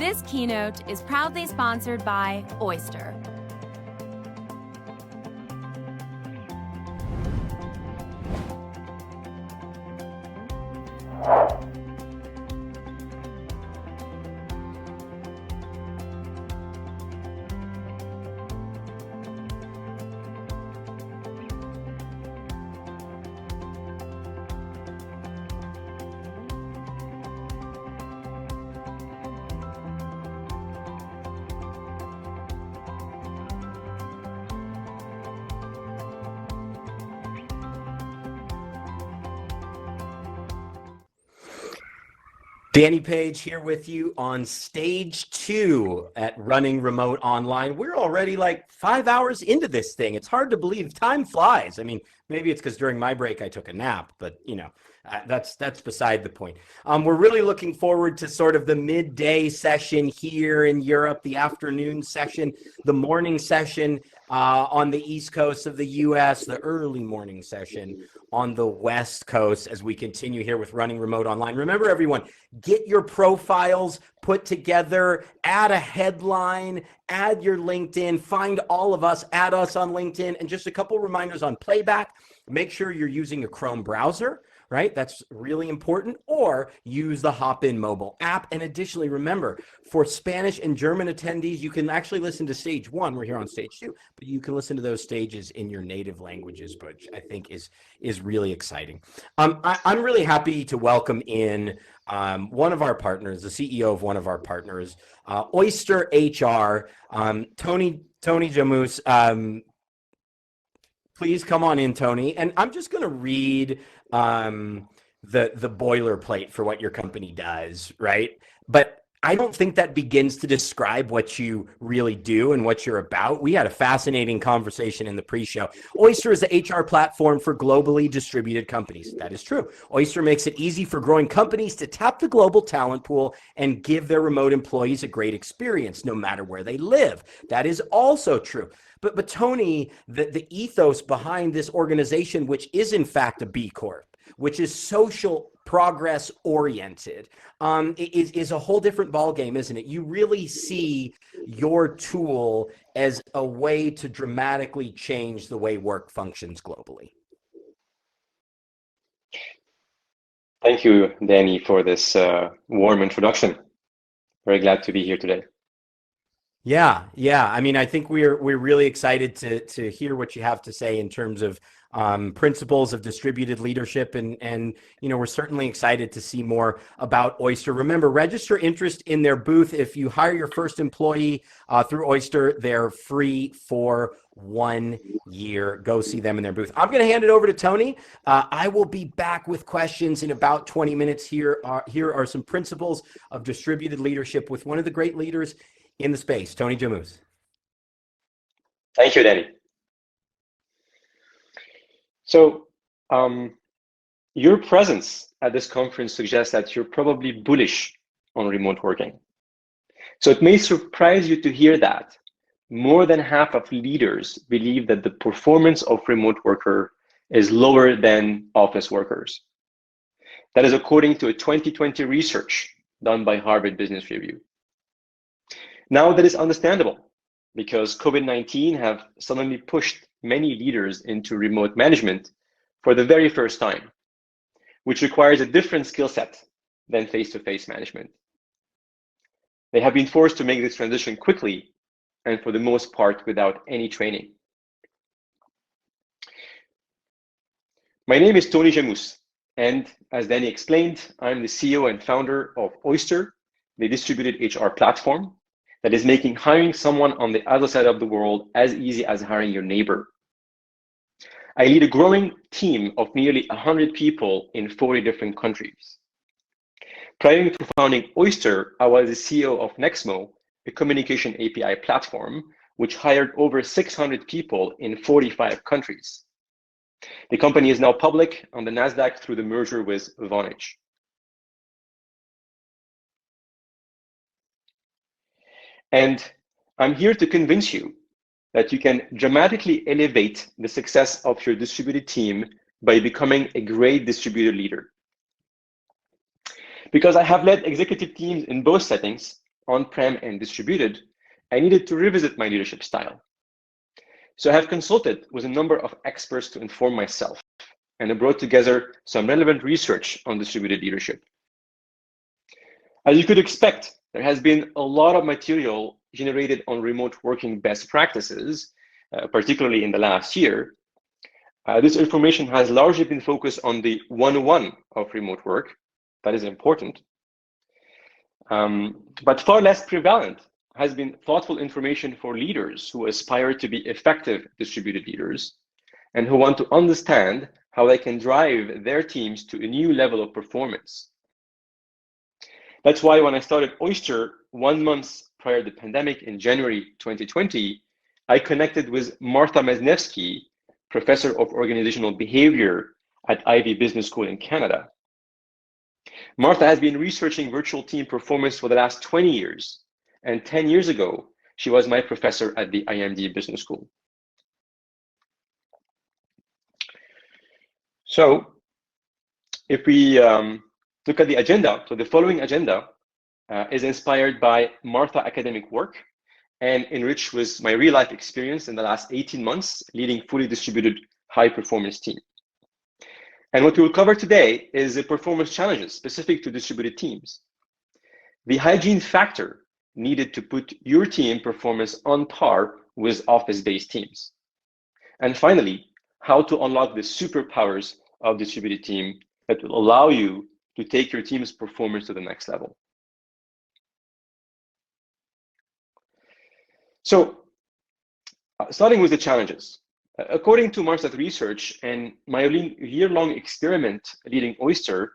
This keynote is proudly sponsored by Oyster. Danny Page here with you on stage 2 at Running Remote Online. We're already like 5 hours into this thing. It's hard to believe. Time flies. I mean, maybe it's because during my break I took a nap, but you know, that's beside the point. We're really looking forward to sort of the midday session here in Europe, the afternoon session, the morning session on the East Coast of the US, the early morning session on the West Coast as we continue here with Running Remote Online. Remember, everyone, get your profiles put together, add a headline, add your LinkedIn, find all of us, add us on LinkedIn, and just a couple reminders on playback. Make sure you're using a Chrome browser, right? That's really important, or use the Hop-In mobile app. And additionally, remember, for Spanish and German attendees, you can actually listen to stage 1. We're here on stage 2, but you can listen to those stages in your native languages, which I think is really exciting. I'm really happy to welcome in one of our partners, the CEO of one of our partners, Oyster HR, Tony Jamous. Please come on in, Tony. And I'm just going to read the boilerplate for what your company does, right? But I don't think that begins to describe what you really do and what you're about. We had a fascinating conversation in the pre-show. Oyster is the HR platform for globally distributed companies. That is true. Oyster makes it easy for growing companies to tap the global talent pool and give their remote employees a great experience, no matter where they live. That is also true. But Tony, the ethos behind this organization, which is in fact a B Corp, which is social progress oriented, is a whole different ballgame, isn't it? You really see your tool as a way to dramatically change the way work functions globally. Thank you, Danny, for this warm introduction. Very glad to be here today. Yeah. I mean, I think we're really excited to hear what you have to say in terms of principles of distributed leadership, and you know, we're certainly excited to see more about Oyster. Remember, register interest in their booth. If you hire your first employee through Oyster, they're free for 1 year. Go see them in their booth. I'm going to hand it over to Tony. I will be back with questions in about 20 minutes. Here are some principles of distributed leadership with one of the great leaders in the space, Tony Jamous. Thank you, Danny. So your presence at this conference suggests that you're probably bullish on remote working. So it may surprise you to hear that more than half of leaders believe that the performance of remote worker is lower than office workers. That is according to a 2020 research done by Harvard Business Review. Now that is understandable because COVID-19 have suddenly pushed many leaders into remote management for the very first time, which requires a different skill set than face-to-face management. They have been forced to make this transition quickly and for the most part without any training. My name is Tony Jamous, and as Danny explained, I'm the CEO and founder of Oyster, the distributed HR platform that is making hiring someone on the other side of the world as easy as hiring your neighbor. I lead a growing team of nearly 100 people in 40 different countries. Prior to founding Oyster, I was the CEO of Nexmo, a communication API platform, which hired over 600 people in 45 countries. The company is now public on the NASDAQ through the merger with Vonage. And I'm here to convince you that you can dramatically elevate the success of your distributed team by becoming a great distributed leader. Because I have led executive teams in both settings, on-prem and distributed, I needed to revisit my leadership style. So I have consulted with a number of experts to inform myself, and I brought together some relevant research on distributed leadership. As you could expect, there has been a lot of material generated on remote working best practices, particularly in the last year. This information has largely been focused on the 101 of remote work. That is important. But far less prevalent has been thoughtful information for leaders who aspire to be effective distributed leaders and who want to understand how they can drive their teams to a new level of performance. That's why when I started Oyster 1 month prior to the pandemic in January 2020, I connected with Martha Mesnevsky, professor of organizational behavior at Ivy Business School in Canada. Martha has been researching virtual team performance for the last 20 years, and 10 years ago, she was my professor at the IMD Business School. So if we look at the agenda, so the following agenda is inspired by Martha academic work and enriched with my real life experience in the last 18 months leading fully distributed high performance team. And what we will cover today is the performance challenges specific to distributed teams, the hygiene factor needed to put your team performance on par with office-based teams, and finally, how to unlock the superpowers of distributed team that will allow you to take your team's performance to the next level. So, starting with the challenges. According to Martha's research and my year-long experiment leading Oyster,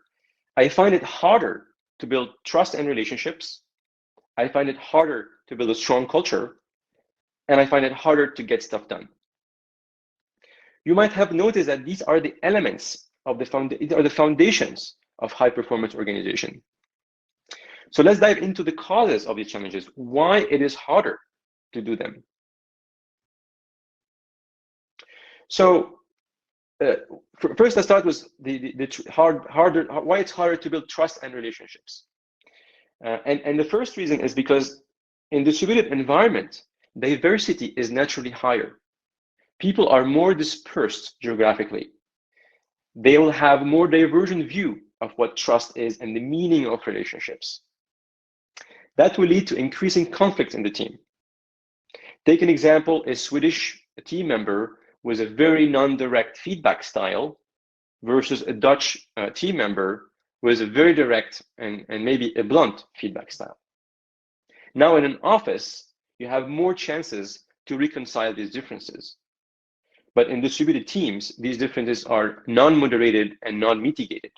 I find it harder to build trust and relationships. I find it harder to build a strong culture, and I find it harder to get stuff done. You might have noticed that these are the elements of the foundations of high-performance organization. So let's dive into the causes of these challenges, why it is harder to do them. So first, let's start with why it's harder to build trust and relationships. And the first reason is because in distributed environment, diversity is naturally higher. People are more dispersed geographically. They will have more divergent view of what trust is and the meaning of relationships. That will lead to increasing conflict in the team. Take an example, a Swedish team member with a very non-direct feedback style versus a Dutch team member with a very direct and maybe a blunt feedback style. Now in an office, you have more chances to reconcile these differences. But in distributed teams, these differences are non-moderated and non-mitigated.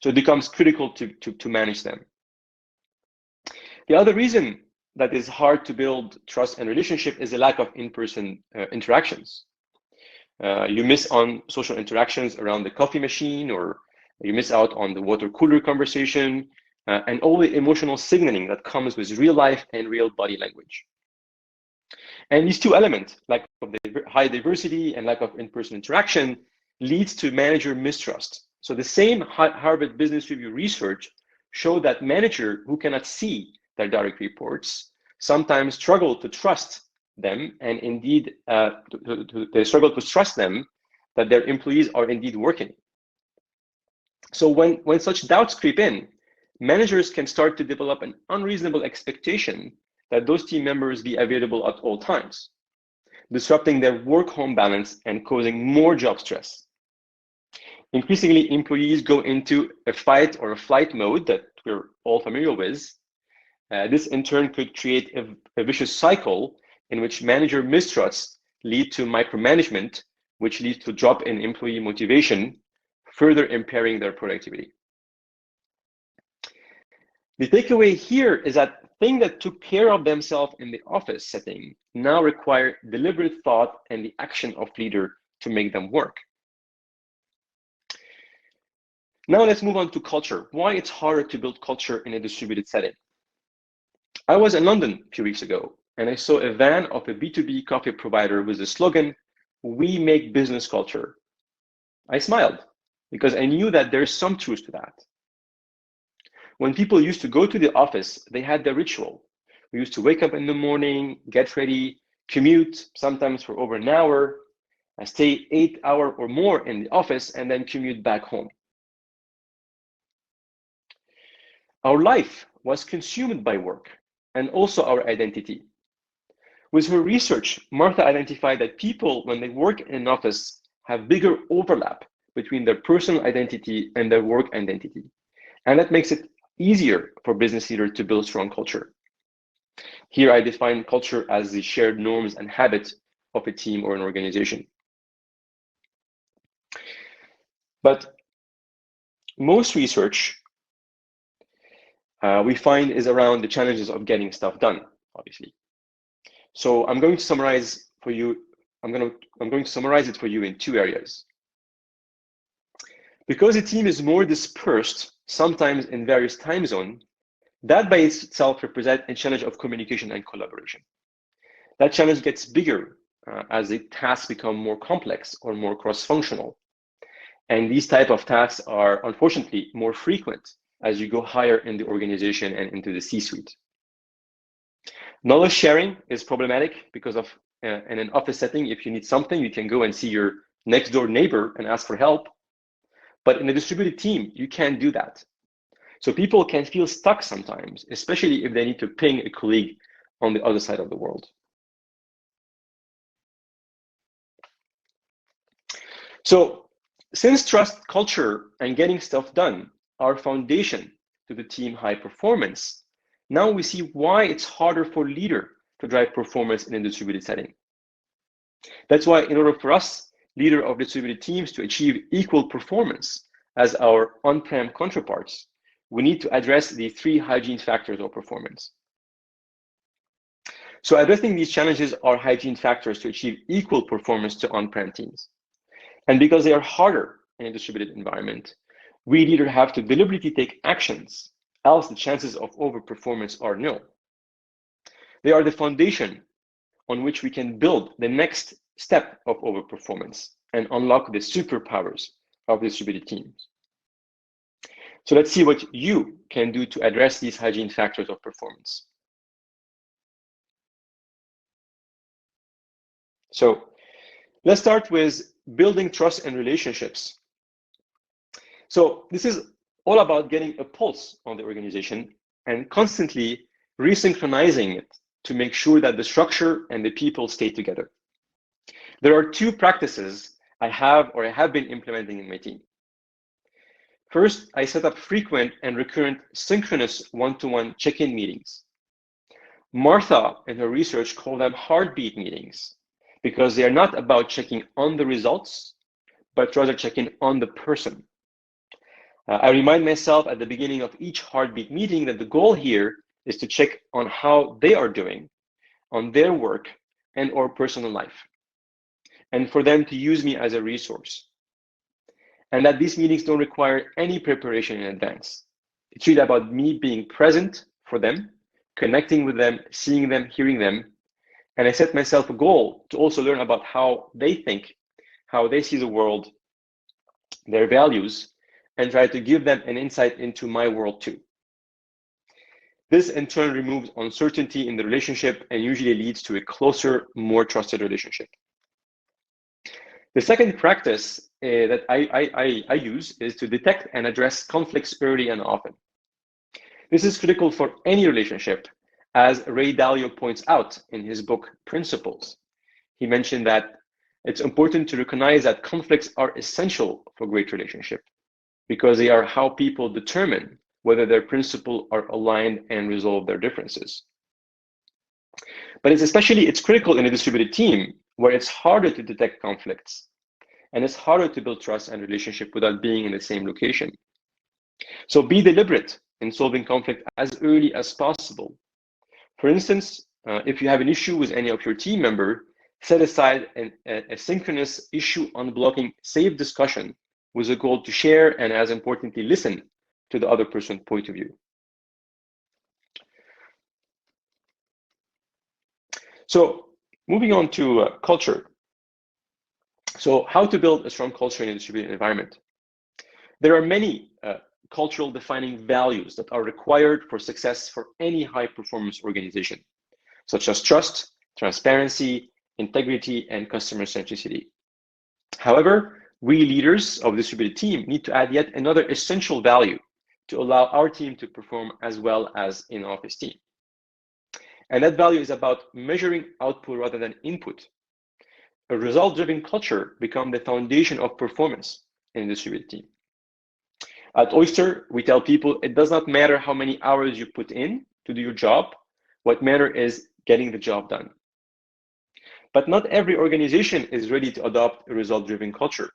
So it becomes critical to manage them. The other reason that is hard to build trust and relationship is the lack of in-person interactions. You miss on social interactions around the coffee machine, or you miss out on the water cooler conversation, and all the emotional signaling that comes with real life and real body language. And these two elements, lack of high diversity and lack of in-person interaction, leads to manager mistrust. So the same Harvard Business Review research showed that managers who cannot see their direct reports sometimes struggle to trust them, and indeed they struggle to trust them that their employees are indeed working. So when such doubts creep in, managers can start to develop an unreasonable expectation that those team members be available at all times, disrupting their work-home balance and causing more job stress. Increasingly, employees go into a fight or a flight mode that we're all familiar with. This in turn could create a vicious cycle in which manager mistrusts lead to micromanagement, which leads to drop in employee motivation, further impairing their productivity. The takeaway here is that things that took care of themselves in the office setting now require deliberate thought and the action of leader to make them work. Now let's move on to culture. Why it's harder to build culture in a distributed setting. I was in London a few weeks ago, and I saw a van of a B2B coffee provider with the slogan, "We make business culture." I smiled because I knew that there's some truth to that. When people used to go to the office, they had their ritual. We used to wake up in the morning, get ready, commute, sometimes for over an hour, stay 8 hours or more in the office, and then commute back home. Our life was consumed by work and also our identity. With her research, Martha identified that people, when they work in an office, have bigger overlap between their personal identity and their work identity. And that makes it easier for business leaders to build strong culture. Here I define culture as the shared norms and habits of a team or an organization. But most research we find is around the challenges of getting stuff done, obviously. So I'm going to summarize for you. I'm going to summarize it for you in 2 areas. Because a team is more dispersed, sometimes in various time zones, that by itself represents a challenge of communication and collaboration. That challenge gets bigger as the tasks become more complex or more cross-functional. And these type of tasks are unfortunately more frequent as you go higher in the organization and into the C-suite. Knowledge sharing is problematic because of in an office setting, if you need something, you can go and see your next door neighbor and ask for help. But in a distributed team, you can't do that. So people can feel stuck sometimes, especially if they need to ping a colleague on the other side of the world. So since trust, culture, and getting stuff done are foundation to the team high performance, now we see why it's harder for leader to drive performance in a distributed setting. That's why in order for us, leader of distributed teams, to achieve equal performance as our on-prem counterparts, we need to address the 3 hygiene factors of performance. So addressing these challenges are hygiene factors to achieve equal performance to on-prem teams. And because they are harder in a distributed environment, we leaders have to deliberately take actions, else the chances of overperformance are nil. They are the foundation on which we can build the next step of overperformance and unlock the superpowers of distributed teams. So let's see what you can do to address these hygiene factors of performance. So let's start with building trust and relationships. So this is all about getting a pulse on the organization and constantly resynchronizing it to make sure that the structure and the people stay together. There are 2 practices I have been implementing in my team. First, I set up frequent and recurrent synchronous one-to-one check-in meetings. Martha, in her research, called them heartbeat meetings because they are not about checking on the results, but rather checking on the person. I remind myself at the beginning of each heartbeat meeting that the goal here is to check on how they are doing on their work and or personal life, and for them to use me as a resource. And that these meetings don't require any preparation in advance. It's really about me being present for them, connecting with them, seeing them, hearing them. And I set myself a goal to also learn about how they think, how they see the world, their values, and try to give them an insight into my world too. This in turn removes uncertainty in the relationship and usually leads to a closer, more trusted relationship. The second practice that I use is to detect and address conflicts early and often. This is critical for any relationship, as Ray Dalio points out in his book, Principles. He mentioned that it's important to recognize that conflicts are essential for great relationship because they are how people determine whether their principles are aligned and resolve their differences. But it's critical in a distributed team where it's harder to detect conflicts and it's harder to build trust and relationship without being in the same location. So be deliberate in solving conflict as early as possible. For instance, if you have an issue with any of your team members, set aside a synchronous issue unblocking safe discussion with a goal to share and, as importantly, listen to the other person's point of view. So moving on to culture. So how to build a strong culture in a distributed environment. There are many cultural defining values that are required for success for any high performance organization, such as trust, transparency, integrity, and customer centricity. However, we leaders of the distributed team need to add yet another essential value to allow our team to perform as well as in-office team. And that value is about measuring output rather than input. A result-driven culture becomes the foundation of performance in a distributed team. At Oyster, we tell people it does not matter how many hours you put in to do your job. What matters is getting the job done. But not every organization is ready to adopt a result-driven culture.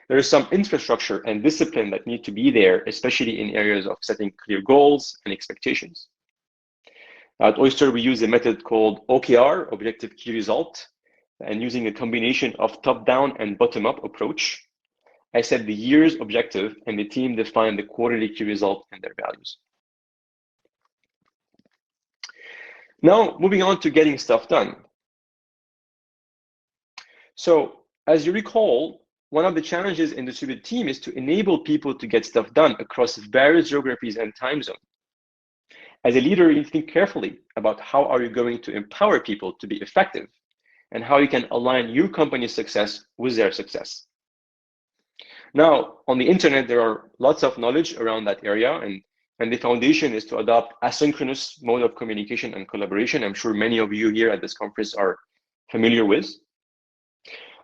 There is some infrastructure and discipline that need to be there, especially in areas of setting clear goals and expectations. At Oyster, we use a method called OKR, Objective Key Result, and using a combination of top-down and bottom-up approach, I set the year's objective and the team defined the quarterly key result and their values. Now, moving on to getting stuff done. So, as you recall, one of the challenges in the distributed team is to enable people to get stuff done across various geographies and time zones. As a leader, you need to think carefully about how are you going to empower people to be effective and how you can align your company's success with their success. Now, on the internet, there are lots of knowledge around that area, and the foundation is to adopt asynchronous mode of communication and collaboration. I'm sure many of you here at this conference are familiar with.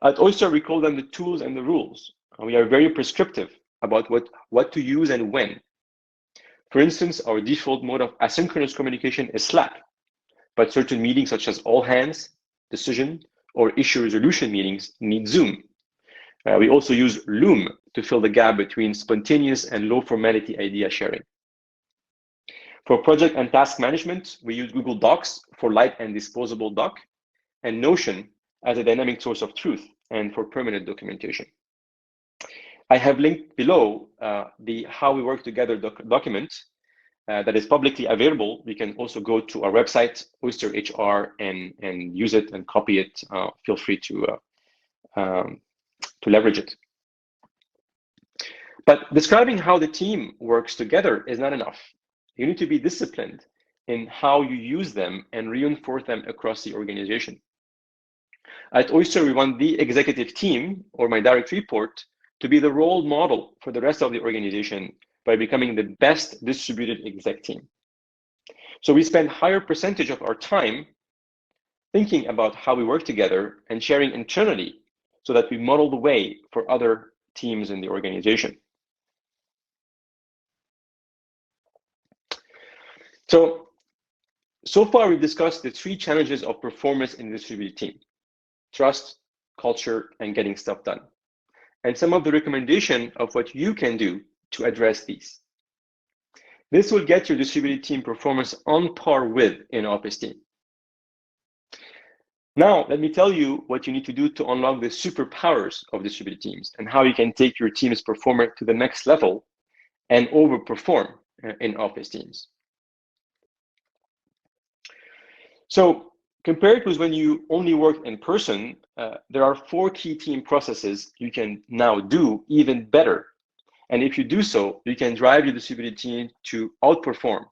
At Oyster, we call them the tools and the rules. And we are very prescriptive about what to use and when. For instance, our default mode of asynchronous communication is Slack, but certain meetings such as all hands, decision, or issue resolution meetings need Zoom. We also use Loom to fill the gap between spontaneous and low formality idea sharing. For project and task management, we use Google Docs for light and disposable doc, and Notion as a dynamic source of truth and for permanent documentation. I have linked below the How We Work Together document that is publicly available. You can also go to our website, Oyster HR, and use it and copy it. Feel free to leverage it. But describing how the team works together is not enough. You need to be disciplined in how you use them and reinforce them across the organization. At Oyster, we want the executive team, or my direct report, to be the role model for the rest of the organization by becoming the best distributed exec team. So we spend higher percentage of our time thinking about how we work together and sharing internally so that we model the way for other teams in the organization. So far we've discussed the three challenges of performance in the distributed team: trust, culture, and getting stuff done. And some of the recommendation of what you can do to address these. This will get your distributed team performance on par with in-office team. Now, let me tell you what you need to do to unlock the superpowers of distributed teams and how you can take your team's performance to the next level and overperform in-office teams. So, compared with when you only work in person, there are 4 key team processes you can now do even better. And if you do so, you can drive your distributed team to outperform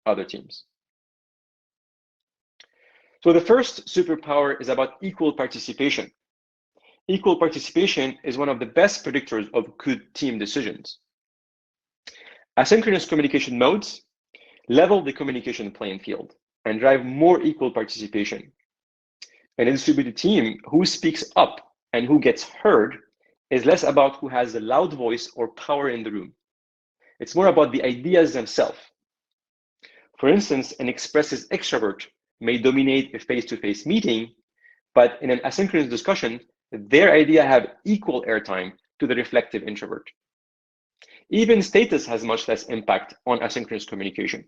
other teams. So the first superpower is about equal participation. Equal participation is one of the best predictors of good team decisions. Asynchronous communication modes level the communication playing field and drive more equal participation. And a distributed team who speaks up and who gets heard is less about who has a loud voice or power in the room. It's more about the ideas themselves. For instance, an expressive extrovert may dominate a face-to-face meeting, but in an asynchronous discussion, their idea have equal airtime to the reflective introvert. Even status has much less impact on asynchronous communication.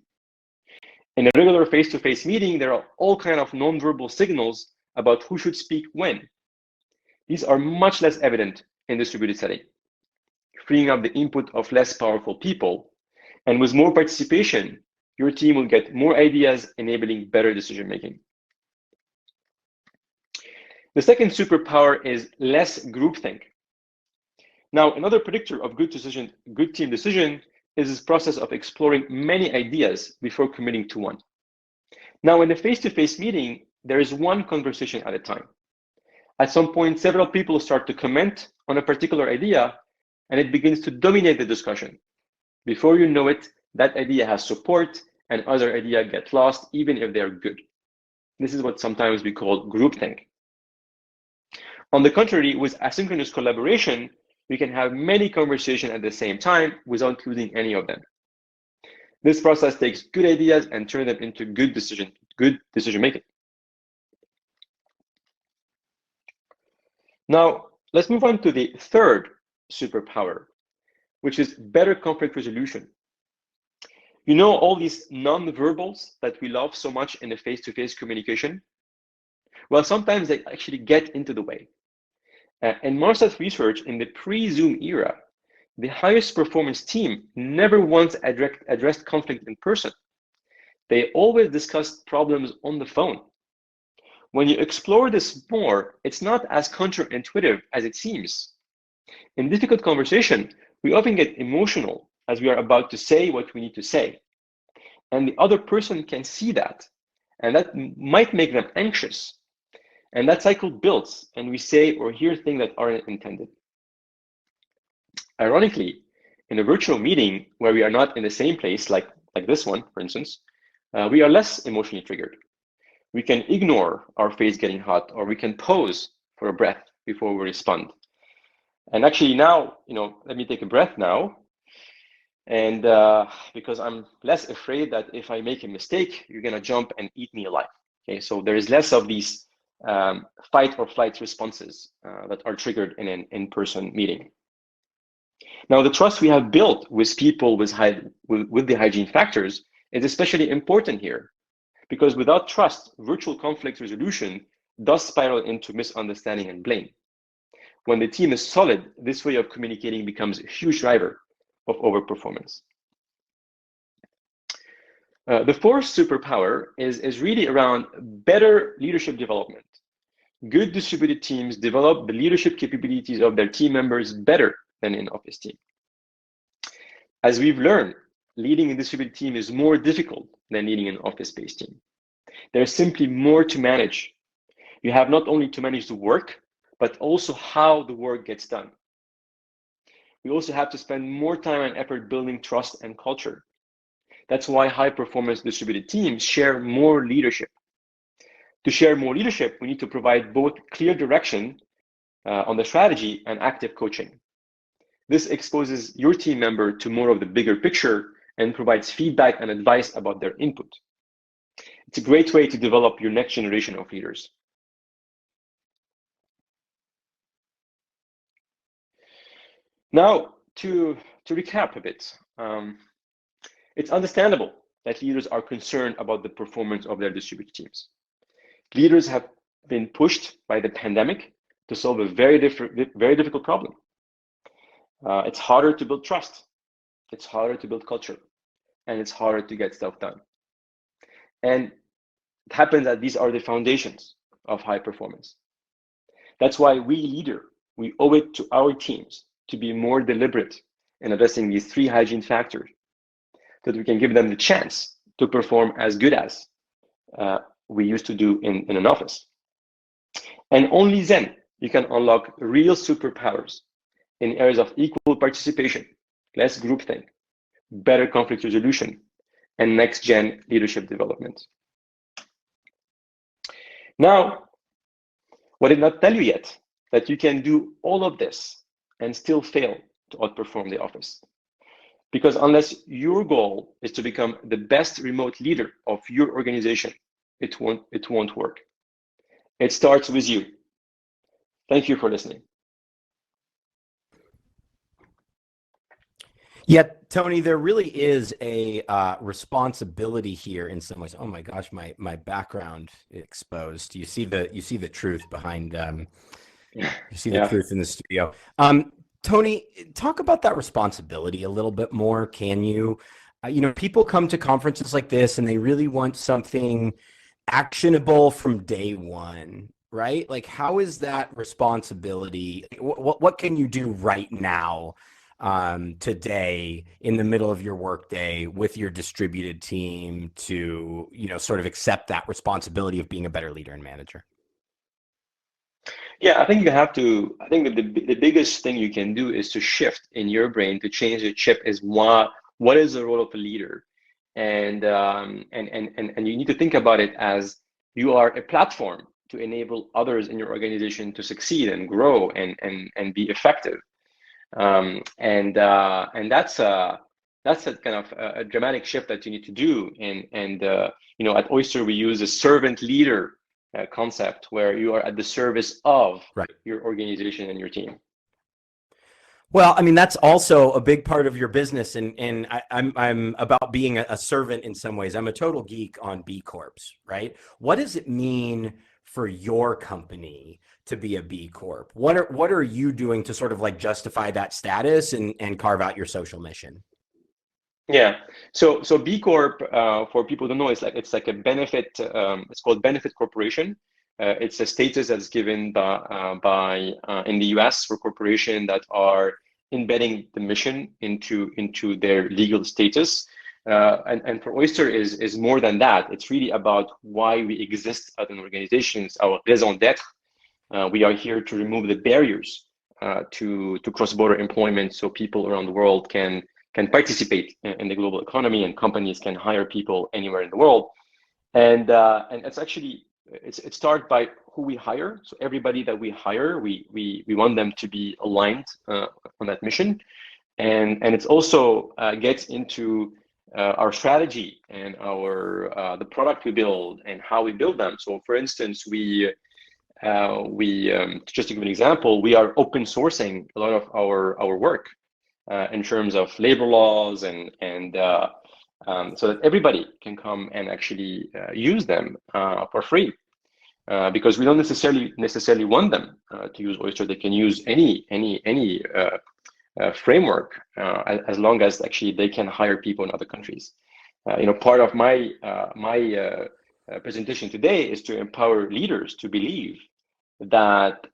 In a regular face-to-face meeting, there are all kinds of nonverbal signals about who should speak when. These are much less evident in distributed setting, freeing up the input of less powerful people. And with more participation, your team will get more ideas, enabling better decision-making. The second superpower is less groupthink. Now, another predictor of good team decision is this process of exploring many ideas before committing to one. Now, in a face-to-face meeting, there is one conversation at a time. At some point, several people start to comment on a particular idea, and it begins to dominate the discussion. Before you know it, that idea has support, and other ideas get lost, even if they're good. This is what sometimes we call groupthink. On the contrary, with asynchronous collaboration, we can have many conversations at the same time without losing any of them. This process takes good ideas and turns them into good decision making. Now, let's move on to the third superpower, which is better conflict resolution. You know all these non-verbals that we love so much in the face-to-face communication? Well, sometimes they actually get into the way. In market research, in the pre-Zoom era, the highest performance team never once addressed conflict in person. They always discussed problems on the phone. When you explore this more, it's not as counterintuitive as it seems. In difficult conversation, we often get emotional as we are about to say what we need to say. And the other person can see that, and that might make them anxious. And that cycle builds, and we say or hear things that aren't intended. Ironically, in a virtual meeting where we are not in the same place, like this one, for instance, we are less emotionally triggered. We can ignore our face getting hot, or we can pause for a breath before we respond. And actually now, let me take a breath now. And because I'm less afraid that if I make a mistake, you're gonna jump and eat me alive. Okay, so there is less of these fight or flight responses that are triggered in an in-person meeting. Now, the trust we have built with people with the hygiene factors is especially important here, because without trust, virtual conflict resolution does spiral into misunderstanding and blame. When the team is solid, this way of communicating becomes a huge driver of overperformance. The fourth superpower is really around better leadership development. Good distributed teams develop the leadership capabilities of their team members better than an office team. As we've learned, leading a distributed team is more difficult than leading an office-based team. There's simply more to manage. You have not only to manage the work, but also how the work gets done. We also have to spend more time and effort building trust and culture. That's why high-performance distributed teams share more leadership. To share more leadership, we need to provide both clear direction on the strategy and active coaching. This exposes your team member to more of the bigger picture and provides feedback and advice about their input. It's a great way to develop your next generation of leaders. Now, to recap a bit, it's understandable that leaders are concerned about the performance of their distributed teams. Leaders have been pushed by the pandemic to solve a very difficult problem. It's harder to build trust, it's harder to build culture, and it's harder to get stuff done. And it happens that these are the foundations of high performance. That's why we owe it to our teams to be more deliberate in addressing these three hygiene factors, so that we can give them the chance to perform as good as we used to do in an office. And only then you can unlock real superpowers in areas of equal participation, less groupthink, better conflict resolution, and next-gen leadership development. Now, what I did not tell you yet, that you can do all of this and still fail to outperform the office. Because unless your goal is to become the best remote leader of your organization, it won't work. It starts with you. Thank you for listening. Yeah, Tony, there really is a responsibility here in some ways. Oh my gosh, my background exposed. You see the truth behind. You see the truth in the studio. Tony, talk about that responsibility a little bit more. Can you? People come to conferences like this and they really want something actionable from day one, right? Like, how is that responsibility? What can you do right now today in the middle of your workday with your distributed team to, sort of accept that responsibility of being a better leader and manager? Yeah, I think you have to. I think that the biggest thing you can do is to shift in your brain to change the chip is what is the role of a leader, and you need to think about it as you are a platform to enable others in your organization to succeed and grow and be effective, and that's a kind of a dramatic shift that you need to do. And at Oyster we use a servant leader concept where you are at the service of Right. your organization and your team. Well, I mean, that's also a big part of your business, and I'm about being a servant in some ways. I'm a total geek on B Corps, right? What does it mean for your company to be a B Corp? What are you doing to sort of like justify that status and carve out your social mission? Yeah. So B Corp, for people who don't know, it's like a benefit. It's called benefit corporation. It's a status that's given by in the US for corporations that are embedding the mission into their legal status. And for Oyster is more than that. It's really about why we exist as an organization, our raison d'être. We are here to remove the barriers to cross-border employment, so people around the world can participate in the global economy, and companies can hire people anywhere in the world. And it's actually it starts by who we hire. So everybody that we hire, we want them to be aligned on that mission, and it's also gets into our strategy and our the product we build and how we build them. So for instance, we just to give an example, we are open sourcing a lot of our work in terms of labor laws and so that everybody can come and actually use them for free, because we don't necessarily want them to use Oyster. They can use any framework as long as actually they can hire people in other countries. Part of my presentation today is to empower leaders to believe that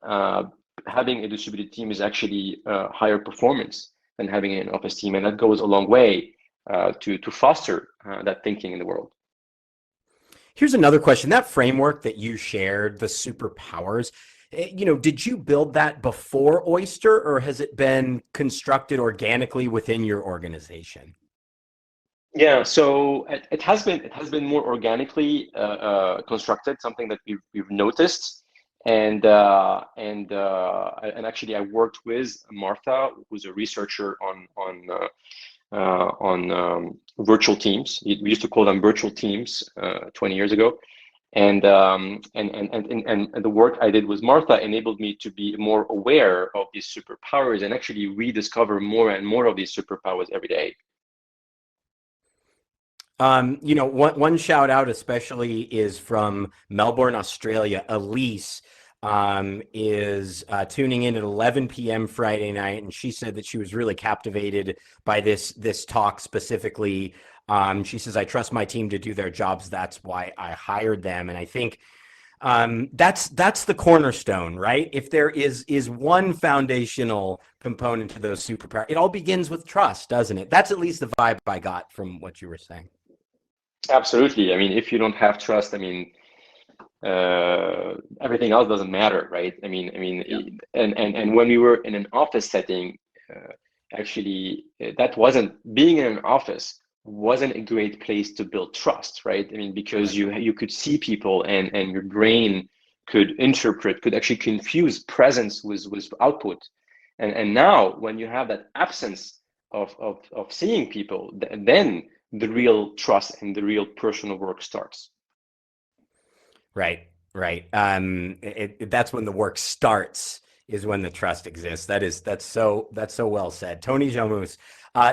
having a distributed team is actually higher performance than having an office team, and that goes a long way to foster that thinking in the world. Here's another question. That framework that you shared, the superpowers, did you build that before Oyster, or has it been constructed organically within your organization? Yeah, so it has been more organically constructed, something that we've noticed, and actually I worked with Martha, who's a researcher on virtual teams. We used to call them virtual teams 20 years ago, and the work I did with Martha enabled me to be more aware of these superpowers and actually rediscover more and more of these superpowers every day. One shout out especially is from Melbourne, Australia. Elise is tuning in at 11 p.m. Friday night, and she said that she was really captivated by this talk specifically. She says, "I trust my team to do their jobs. That's why I hired them." And I think that's the cornerstone, right? If there is one foundational component to those superpowers, it all begins with trust, doesn't it? That's at least the vibe I got from what you were saying. Absolutely. I mean, if you don't have trust, I mean, everything else doesn't matter, right? I mean, Yeah. And when we were in an office setting, actually, that wasn't being in an office wasn't a great place to build trust, right? I mean, because you could see people and your brain could actually confuse presence with output, and now when you have that absence of seeing people, then the real trust and the real personal work starts. Right. That's when the work starts, is when the trust exists. That's so well said. Tony Jamous.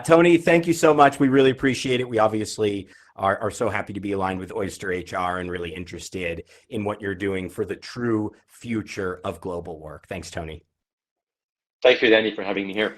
Tony, thank you so much. We really appreciate it. We obviously are so happy to be aligned with Oyster HR and really interested in what you're doing for the true future of global work. Thanks, Tony. Thank you, Danny, for having me here.